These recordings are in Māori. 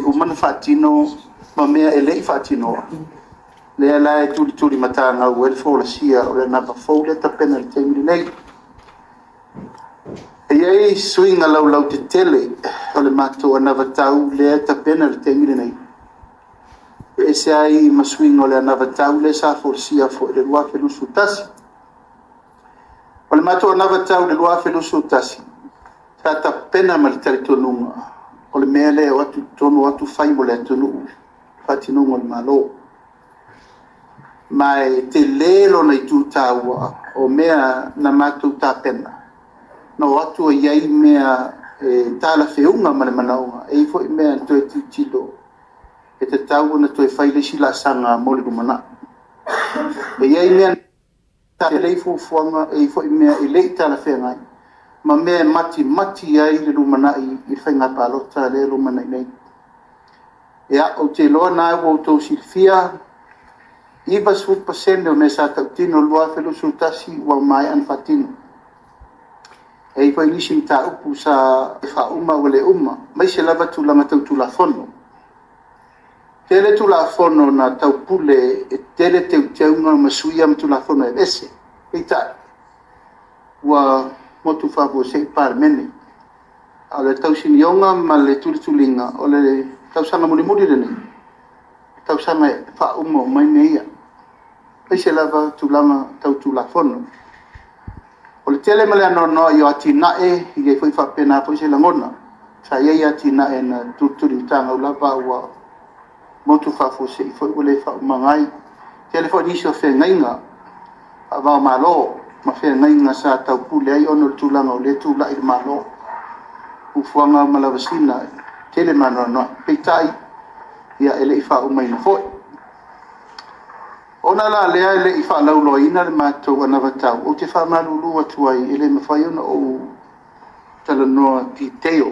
umana whaatino ma mea e lei whaatinoa. Lea la e tuli mata ngau e le wholasia o le napa fau le tapena le teimiri nei. E iei suinga lau te tele o le mato ana vatau le tapena le teimiri nei. E se ai masuinga o le ana vatau le sa wholasia fo le lua whelusu tasi. O le mato ana vatau le lua whelusu tasi. Sa tapena ma le taritonunga. O le mea le o atu tonu atu whai mo le atunu. Whatinunga o le malo. Mai te lelo nei tūtāua o mea na mātou tāpena. No atu o iai mea tāla whiunga ma le manaunga. E fo i mea toe tūtilo. E te tau na toe whaile sila sanga mole rumana. E iai mea te lei fufuanga e fo i mea i lei tāla whiungai. Ma mea mati ai le rumana i whainga pālota le rumana i nei. E a o te loa nā o tō silfia iba 100% o me sa tautino lua whelusu tasi wa mai an fatino. E i koe nisi ta upu sa wha uma o le uma. Mai se lava tūlanga tau tūla fono. Tele tūla fono na tau pule e tele teu teunga masuia ma tūla fono e vese. Hei tai. Wa motu whapo se i pār mene. A le tau sinionga ma le tulinga o le tau sanga muri rene. Tau sanga e wha uma o mai meia. Pei se lava tūlanga tau tūla fono. O le tele male anono i o ati nae i e fwoi whapena po se langona. Sa iei ati nae na tūturi tanga u lava ua motu whafo se i fwoi ule whaumangai. Tele fwoi nisi o whengainga a wao malo. Ma whengainga sa tau pule ai ono tūlanga o le tūla i malo. Ufuanga malawasina tele manono. Pei tai ia ele i whaumaina fwoi. Ona la lea ele i whaalauloa ina le mātou anavatau. O te whamalulu atu ai ele mawhai ona o talanoa ti teo.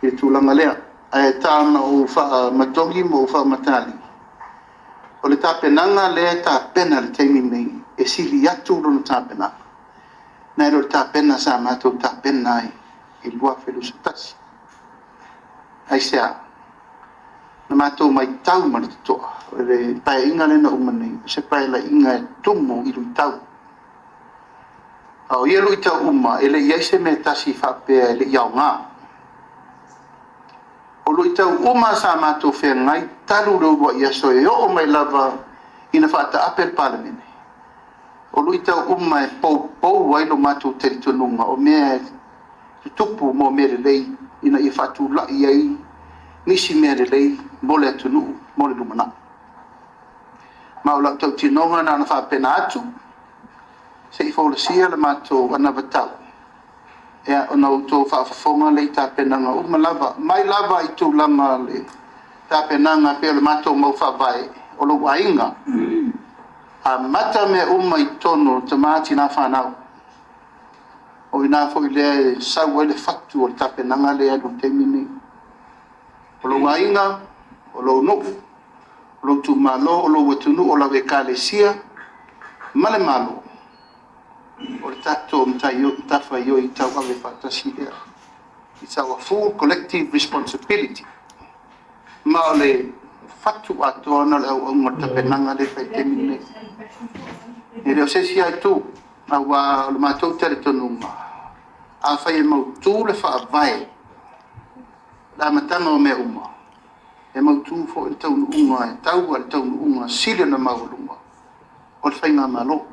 E tūlanga lea. Ae tāna o whaamatongi mo o whaamatali. O le tāpenanga lea tāpena le teimi nei. E sili atu rono tāpena. Nai ro tāpena sa mātou tāpena ai. E lua whelusa tasi. Ai sea. Na mātou mai tau mana toa. Le pae inga lena umane, se pae la inga e tumu i lui tau. Au ia lui tau uma, ele iai se me tasi whapea ele iau ngā. O lui tau uma sa mātou whea ngai, taru reua ia soe o mai lava ina whata apel palamene. O lui tau uma e pou wailo mātou teritonunga, o mea e tupu mo mere lei, ina i whatu la iai, nisi mere lei, mole atunu, mole lumana. Maula tau tinonga na whapena atu, se i whaulasia le mātou anavatau. Ea o nau tō whaafafonga le i tāpenanga uma lava. Mai lava i tūlanga le tāpenanga pia le mātou mau whawai o lo wainga. A mata me uma i tono te māti nā whanau. O i nā fwoi le sau ele whatu o le tāpenanga le adu te mini. O lo wainga, o lo nuku. O lo tu malo, o lo watunu, o la wekalesia, male malo. O le tato mtafa yo i tau awe whatasi ea. It's our full collective responsibility. Ma o le whatu atoa na le au ngota penanga le whai te mine. E reo sesi ai tu, a wa o le mātou tere tonunga. A whai e mau tū le wha vai. La matanga o mea uma. E mau tū fo i taunu unga e tau al taunu unga sile na maulunga. O le whainga malo.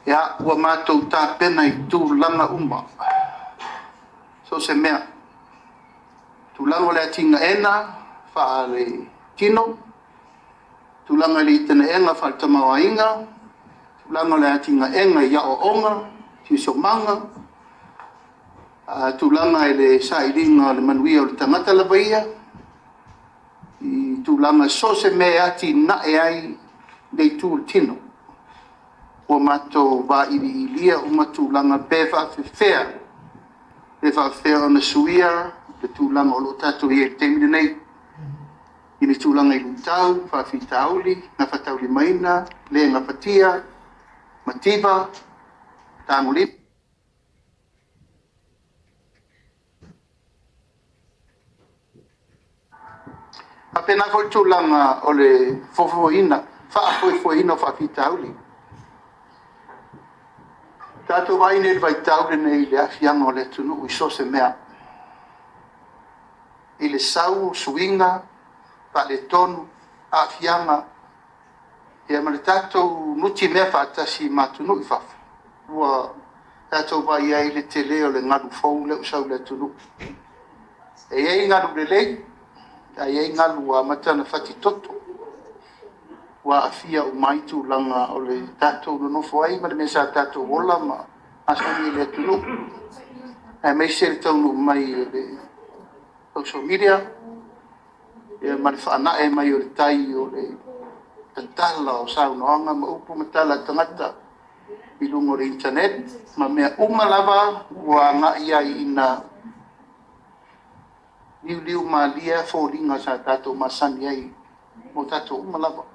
Ea, ua mātou tā pena i tū langa uma. So se mea. Tū langa le atinga ena, wha le tino. Tū langa le itana enga wha le tamawa inga. Tū langa le atinga enga i ao onga, tiso manga. Tū langa e le sa iringa le manuia o le tangata la vaia. I tūlanga so se me ati na e ai dei tūl tino. O mato wa iri ilia uma tūlanga pewa whewhea. Pewa whewhea o na suia, le tūlanga o lo tatu i e temine nei. Ini tūlanga i lutau, whawhitauli, na whatauli maina, le nga whatia, mativa, tāngulip. Apena foi tulanga o le fofoina, whaafoifoina o whawhitauli. Tātou vai nei vai taule nei le afianga o le tunu i so se mea. I le sau suinga, pa le tonu, afianga, ia ma le tātou nuti mea whaatasi matunu i whafu. Ua tātou vai ai le te leo le ngadu fau le usau le tunu. E ei ngadu le lei, a ei ngalu a matana whati toto. Wa afia o maitu langa o le tātou no fo ai ma le mesa tātou ola ma asani le tunu. E mei se le taunu mai le social media. E ma le whaana e mai o le tai o le tantala o saunoanga ma upu matala tangata i lungo le internet. Ma mea umalava wa nga ia i ina liu ma lia fōringa sa tātou masani ai mo tātou umalava.